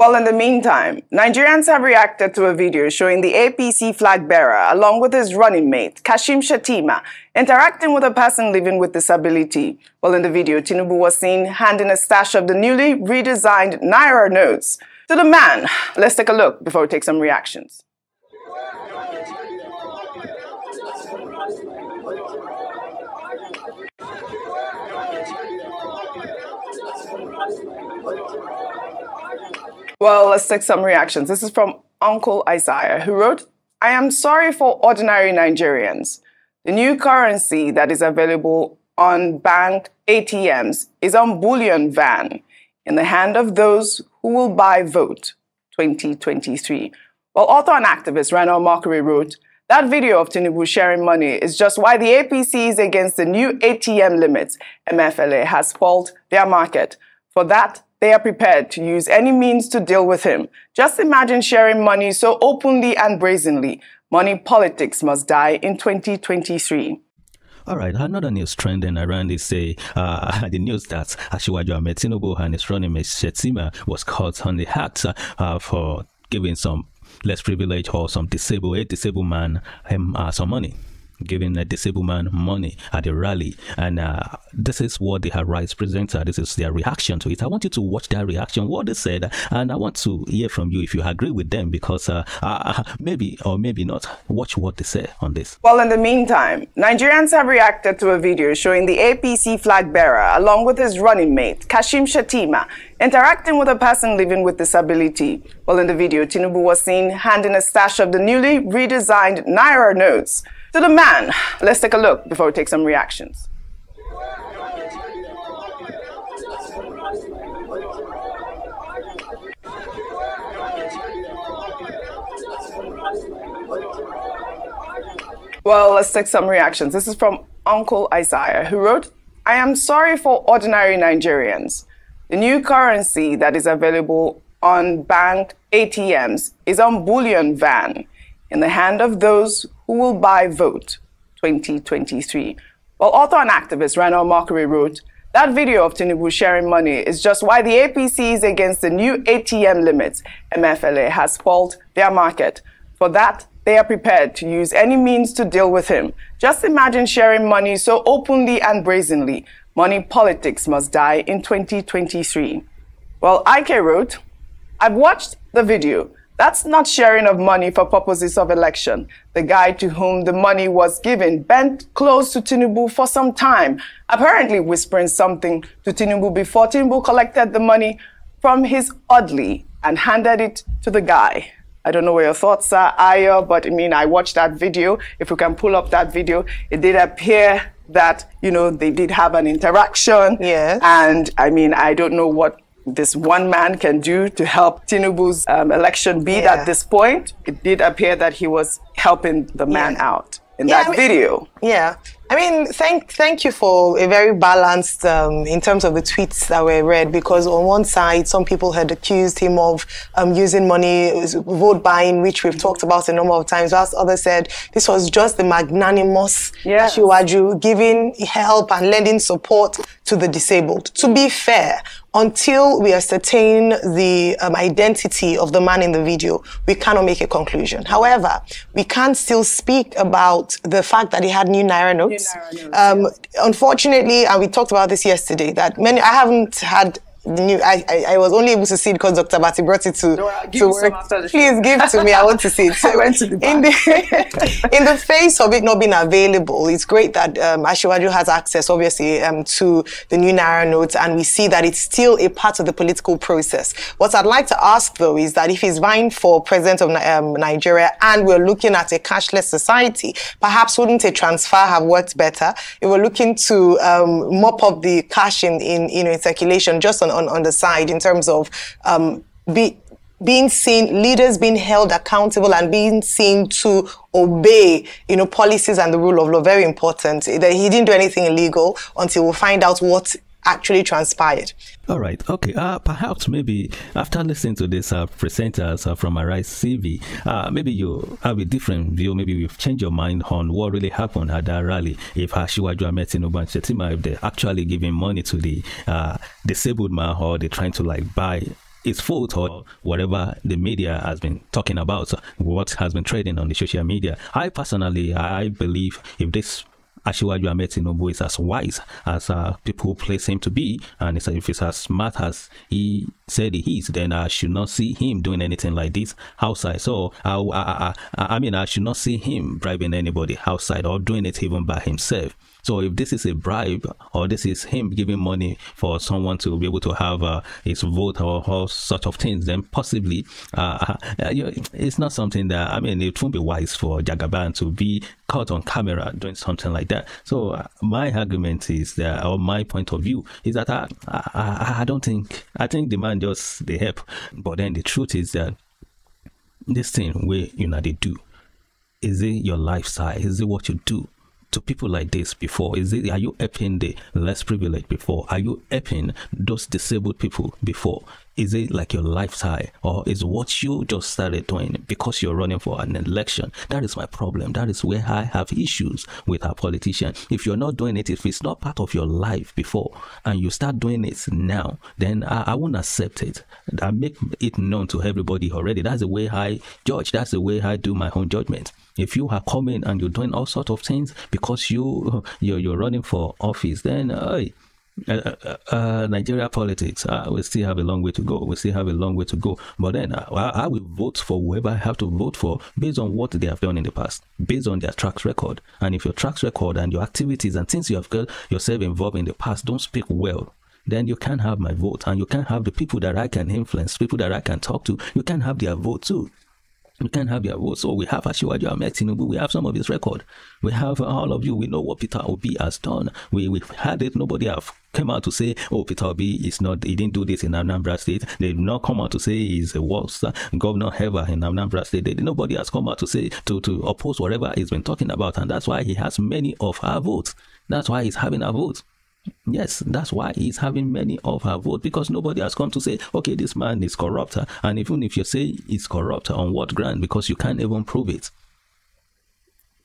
Well, in the meantime, Nigerians have reacted to a video showing the APC flag bearer along with his running mate, Shettima, interacting with a person living with disability. Well, in the video, Tinubu was seen handing a stash of the newly redesigned Naira notes to the man. Let's take a look before we take some reactions. Well, let's take some reactions. This is from Uncle Isaiah, who wrote, "I am sorry for ordinary Nigerians. The new currency that is available on bank ATMs is on bullion van in the hand of those who will buy vote 2023. Well, author and activist Rana Mockery wrote, "That video of Tinubu sharing money is just why the APC is against the new ATM limits. MFLA has spoiled their market. For that, they are prepared to use any means to deal with him. Just imagine sharing money so openly and brazenly. Money politics must die in 2023. All right, another news trending around is the news that Tinubu and his running mate Shettima was caught on the act for giving some less privileged or some disabled man some money. Giving a disabled man money at a rally, and this is what they have rights presenter. This is their reaction to it. I want you to watch their reaction, what they said, and I want to hear from you if you agree with them, because maybe or maybe not. Watch what they say on this. Well, in the meantime, Nigerians have reacted to a video showing the APC flag bearer along with his running mate, Shettima, interacting with a person living with disability. Well, in the video, Tinubu was seen handing a stash of the newly redesigned Naira notes to the man. Let's take a look before we take some reactions. Well, let's take some reactions. This is from Uncle Isaiah, who wrote, "I am sorry for ordinary Nigerians. The new currency that is available on bank ATMs is on bullion van in the hand of those who will buy vote 2023. Well, author and activist Rana Mockery wrote, "That video of Tinubu sharing money is just why the APC is against the new ATM limits. MFLA has spoiled their market. For that, they are prepared to use any means to deal with him. Just imagine sharing money so openly and brazenly. Money politics must die in 2023. Well, IK wrote, "I've watched the video. That's not sharing of money for purposes of election. The guy to whom the money was given bent close to Tinubu for some time, apparently whispering something to Tinubu before Tinubu collected the money from his oddly and handed it to the guy." I don't know what your thoughts are, Aya, but I mean, I watched that video. If we can pull up that video, it did appear that, you know, they did have an interaction. Yes. And I mean, I don't know what this one man can do to help Tinubu's election bid at this point. It did appear that he was helping the man out in that video. Yeah. I mean, thank you for a very balanced, in terms of the tweets that were read, because on one side, some people had accused him of using money, vote buying, which we've talked about a number of times, whilst others said this was just the magnanimous Asiwaju giving help and lending support to the disabled. To be fair, until we ascertain the identity of the man in the video, we cannot make a conclusion. However, we can still speak about the fact that he had new Naira notes. Unfortunately, and we talked about this yesterday, that I haven't had I was only able to see it because Dr. Bati brought it to work. Please give to me. I want to see it. I went to the back. In the face of it not being available, it's great that Asiwaju has access, obviously, to the new Naira notes, and we see that it's still a part of the political process. What I'd like to ask, though, is that if he's vying for president of Nigeria and we're looking at a cashless society, perhaps wouldn't a transfer have worked better? If we're looking to mop up the cash in circulation just on the side, in terms of being seen, leaders being held accountable and being seen to obey, policies and the rule of law. Very important. That he didn't do anything illegal until we find out what actually transpired. All right. Okay. Perhaps maybe after listening to these presenters from Arise CV, maybe you have a different view. Maybe you've changed your mind on what really happened at that rally. If Tinubu and Shettima, if they're actually giving money to the disabled man, or they're trying to buy his fault or whatever the media has been talking about, what has been trading on the social media. I personally, I believe if this Asiwaju Ahmed Tinubu is as wise as people place him to be, and if he's as smart as he said he is, then I should not see him doing anything like this outside. So I mean, I should not see him bribing anybody outside or doing it even by himself. So if this is a bribe, or this is him giving money for someone to be able to have his vote or all sort of things, then possibly it's not something that, I mean, it won't be wise for Jagaban to be caught on camera doing something like that. So my argument is that, or my point of view is that I don't think, I think the man just they help. But then the truth is that this thing where they do, is it your lifestyle? Is it what you do to people like this before? Are you helping the less privileged before? Are you helping those disabled people before? Is it like your lifestyle, or is what you just started doing because you're running for an election? That is my problem. That is where I have issues with our politicians. If you're not doing it, if it's not part of your life before, and you start doing it now, then I won't accept it. I make it known to everybody already. That's the way I judge. That's the way I do my own judgment. If you are coming and you're doing all sorts of things because you're running for office, then Nigeria politics, we still have a long way to go. We still have a long way to go. But then I will vote for whoever I have to vote for based on what they have done in the past, based on their track record. And if your track record and your activities and things you have got yourself involved in the past don't speak well, then you can't have my vote, and you can't have the people that I can influence, people that I can talk to. You can't have their vote too. You can't have their vote. So we have Asiwaju Ahmed Tinubu. We have some of his record. We have all of you. We know what Peter Obi has done. We've had it. Nobody have come out to say, oh, Peter Obi is not, he didn't do this in Anambra State. They've not come out to say he's the worst governor ever in Anambra State. Nobody has come out to say, to oppose whatever he's been talking about. And that's why he has many of our votes. That's why he's having our votes. Yes, that's why he's having many of her vote, because nobody has come to say, okay, this man is corrupt. And even if you say he's corrupt, on what ground? Because you can't even prove it.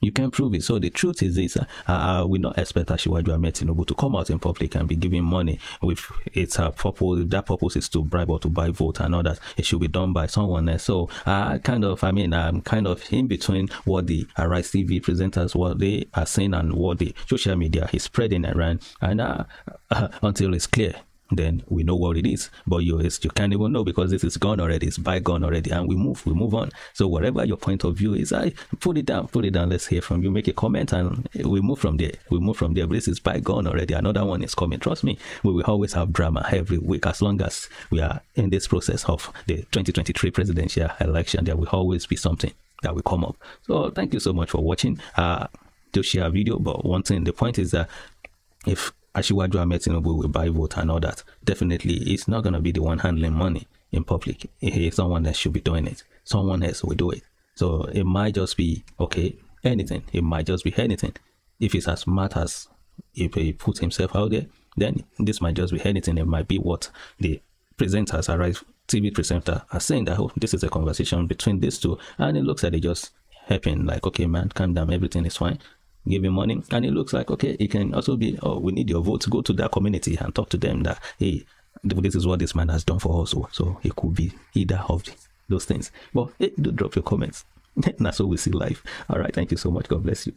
You can't prove it. So the truth is this, we not expect Asiwaju Ahmed Tinubu to come out in public and be giving money with its purpose. If that purpose is to bribe or to buy vote and all that, it should be done by someone else. So I'm kind of in between what the Arise TV presenters, what they are saying, and what the social media is spreading around. And until it's clear, then we know what it is. But you can't even know, because this is gone already. It's bygone already, and we move on. So whatever your point of view is, I put it down. Let's hear from you. Make a comment, and we move from there. But this is bygone already. Another one is coming. Trust me, we will always have drama every week as long as we are in this process of the 2023 presidential election. There will always be something that will come up. So thank you so much for watching. To share a video, but one thing, the point is that if Asiwaju Ahmed Tinubu will buy vote and all that, definitely it's not going to be the one handling money in public. It's someone that should be doing it. Someone else will do it. So it might just be, okay, anything. It might just be anything. If it's as smart as if he puts himself out there, then this might just be anything. It might be what the presenters, Arise TV presenter, are saying, that, oh, this is a conversation between these two. And it looks like they just helping, like, okay, man, calm down, everything is fine. Give him money. And it looks like, okay, it can also be, oh, we need your vote to go to that community and talk to them that, hey, this is what this man has done for us. So it could be either of those things. But hey, do drop your comments. That's how we see life. All right, thank you so much. God bless you.